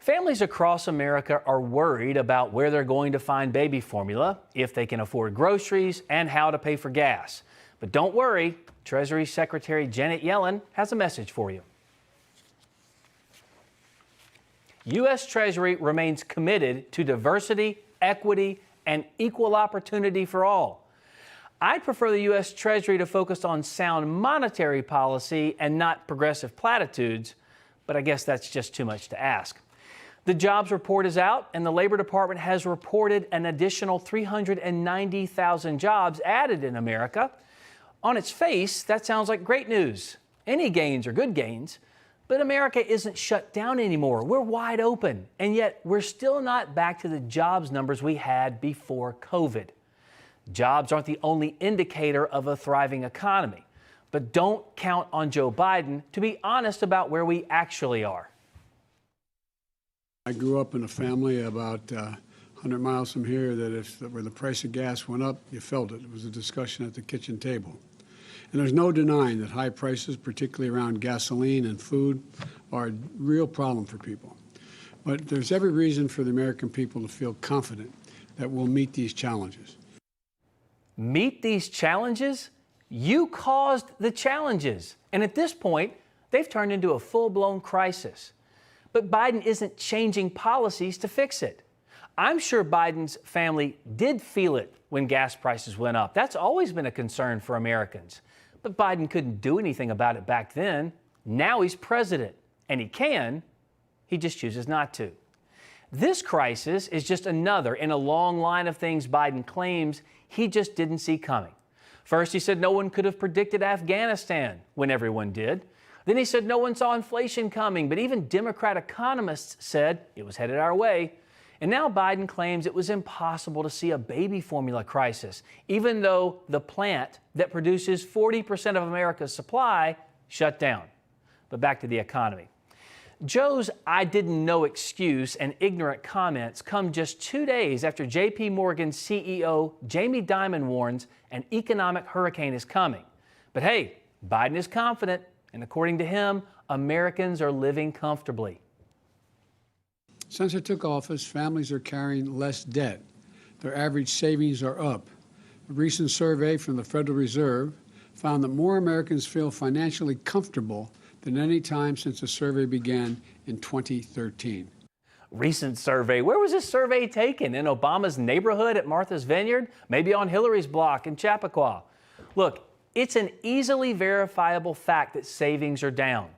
Families across America are worried about where they're going to find baby formula, if they can afford groceries, and how to pay for gas. But don't worry, Treasury Secretary Janet Yellen has a message for you. U.S. Treasury remains committed to diversity, equity, and equal opportunity for all. I'd prefer the U.S. Treasury to focus on sound monetary policy and not progressive platitudes, but I guess that's just too much to ask. The jobs report is out, and the Labor Department has reported an additional 390,000 jobs added in America. On its face, that sounds like great news. Any gains are good gains, but America isn't shut down anymore. We're wide open, and yet we're still not back to the jobs numbers we had before COVID. Jobs aren't the only indicator of a thriving economy, but don't count on Joe Biden to be honest about where we actually are. I grew up in a family about 100 miles from here that when the price of gas went up, you felt it. It was a discussion at the kitchen table. And there's no denying that high prices, particularly around gasoline and food, are a real problem for people. But there's every reason for the American people to feel confident that we'll meet these challenges. Meet these challenges? You caused the challenges. And at this point, they've turned into a full-blown crisis. But Biden isn't changing policies to fix it. I'm sure Biden's family did feel it when gas prices went up. That's always been a concern for Americans. But Biden couldn't do anything about it back then. Now he's president, and he can. He just chooses not to. This crisis is just another in a long line of things Biden claims he just didn't see coming. First, he said no one could have predicted Afghanistan when everyone did. Then he said no one saw inflation coming, but even Democrat economists said it was headed our way. And now Biden claims it was impossible to see a baby formula crisis, even though the plant that produces 40% of America's supply shut down. But back to the economy. Joe's I didn't know excuse and ignorant comments come just 2 days after J.P. Morgan CEO Jamie Dimon warns an economic hurricane is coming. But hey, Biden is confident. And according to him, Americans are living comfortably. Since I took office, families are carrying less debt. Their average savings are up. A recent survey from the Federal Reserve found that more Americans feel financially comfortable than any time since the survey began in 2013. Recent survey? Where was this survey taken? In Obama's neighborhood at Martha's Vineyard? Maybe on Hillary's block in Chappaqua? Look, it's an easily verifiable fact that savings are down.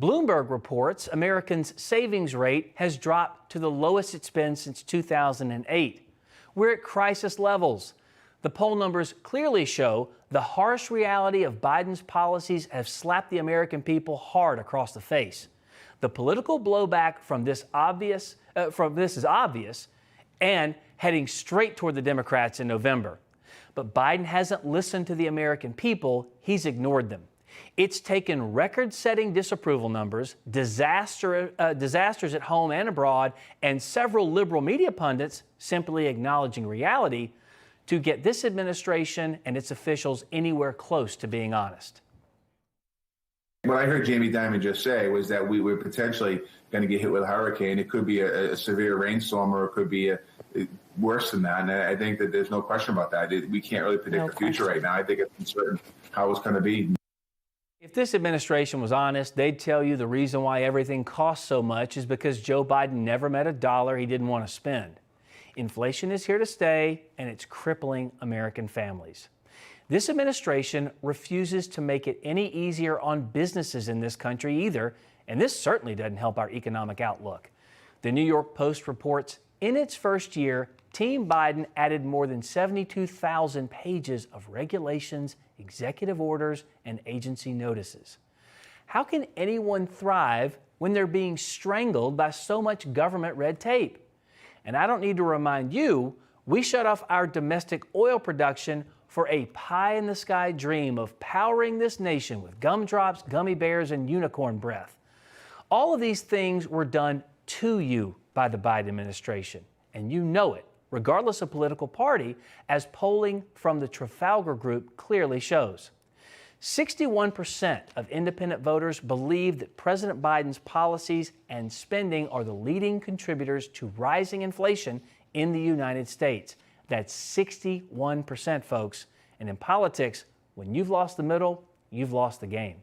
Bloomberg reports Americans' savings rate has dropped to the lowest it's been since 2008. We're at crisis levels. The poll numbers clearly show the harsh reality of Biden's policies have slapped the American people hard across the face. The political blowback from this is obvious and heading straight toward the Democrats in November. But Biden hasn't listened to the American people. He's ignored them. It's taken record-setting disapproval numbers, disasters at home and abroad, and several liberal media pundits simply acknowledging reality to get this administration and its officials anywhere close to being honest. What I heard Jamie Dimon just say was that we were potentially going to get hit with a hurricane. It could be a severe rainstorm, or it could be worse than that. And I think that there's no question about that. We can't really predict the future right now. I think it's uncertain how it's going to be. If this administration was honest, they'd tell you the reason why everything costs so much is because Joe Biden never met a dollar he didn't want to spend. Inflation is here to stay, and it's crippling American families. This administration refuses to make it any easier on businesses in this country either, and this certainly doesn't help our economic outlook. The New York Post reports in its first year, Team Biden added more than 72,000 pages of regulations, executive orders, and agency notices. How can anyone thrive when they're being strangled by so much government red tape? And I don't need to remind you, we shut off our domestic oil production for a pie-in-the-sky dream of powering this nation with gumdrops, gummy bears, and unicorn breath. All of these things were done to you by the Biden administration, and you know it, regardless of political party, as polling from the Trafalgar Group clearly shows. 61% of independent voters believe that President Biden's policies and spending are the leading contributors to rising inflation in the United States. That's 61%, folks. And in politics, when you've lost the middle, you've lost the game.